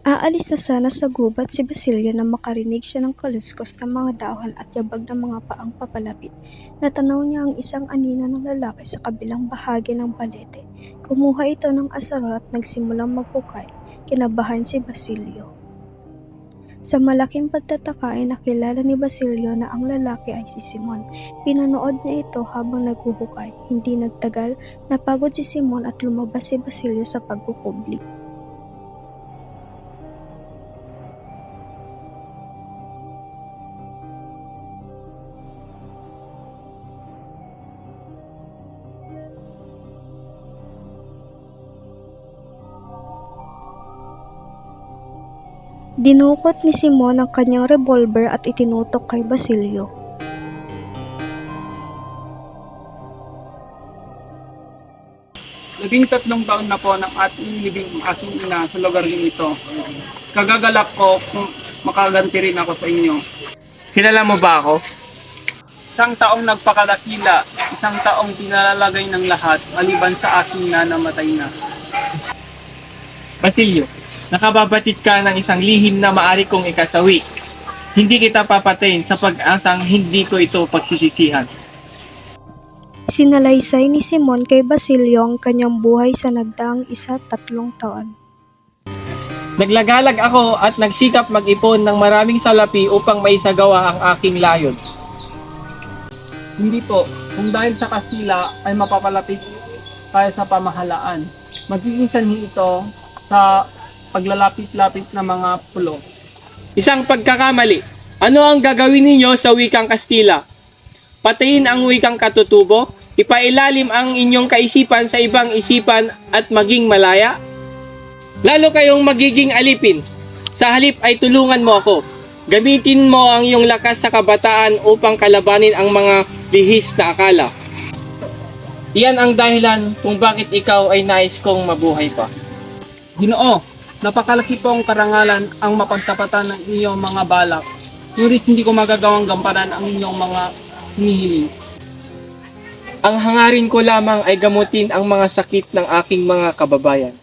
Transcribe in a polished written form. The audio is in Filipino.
Aalis na sana sa gubat si Basilio nang makarinig siya ng kaluskos ng mga dahon at yabag ng mga paang papalapit. Natanaw niya ang isang anino ng lalaki sa kabilang bahagi ng balete. Kumuha ito ng asaro at nagsimulang maghukay. Kinabahan si Basilio. Sa malaking pagtataka ay nakilala ni Basilio na ang lalaki ay si Simon. Pinanood niya ito habang naghuhukay. Hindi nagtagal, napagod si Simon at lumabas si Basilio sa pagkukubli. Dinukot ni Simon ang kanyang revolver at itinutok kay Basilio. Labing-tatlong taon na po nang aking ina sa lugar din ito. Kagagalak ko kung makaganti rin ako sa inyo. Kilala mo ba ako? Isang taong nagpakalakila, isang taong pinalalagay ng lahat maliban sa aking na namatay na. Basilio, nakababatid ka ng isang lihim na maari kong ikasawi. Hindi kita papatayin sa pag-asang hindi ko ito pagsisisihan. Sinalaysay ni Simon kay Basilio ang kanyang buhay sa nagdaang 13 taon. Naglagalag ako at nagsikap mag-ipon ng maraming salapi upang maisagawa ang aking layon. Hindi po, kung dahil sa Kastila ay mapapalapit tayo sa pamahalaan. Magiging sanhi ito sa paglalapit-lapit ng mga pulo. Isang pagkakamali. Ano ang gagawin ninyo sa wikang Kastila? Patayin ang wikang katutubo? Ipailalim ang inyong kaisipan sa ibang isipan at maging malaya? Lalo kayong magiging alipin. Sa halip ay tulungan mo ako. Gamitin mo ang iyong lakas sa kabataan upang kalabanin ang mga lihis na akala. Iyan ang dahilan kung bakit ikaw ay nais kong mabuhay pa. Ginoo, napakalaki pong karangalan ang mapagtapatan ng inyong mga balak. Ngunit hindi ko magagawang gampanan ang inyong mga hinihiling. Ang hangarin ko lamang ay gamutin ang mga sakit ng aking mga kababayan.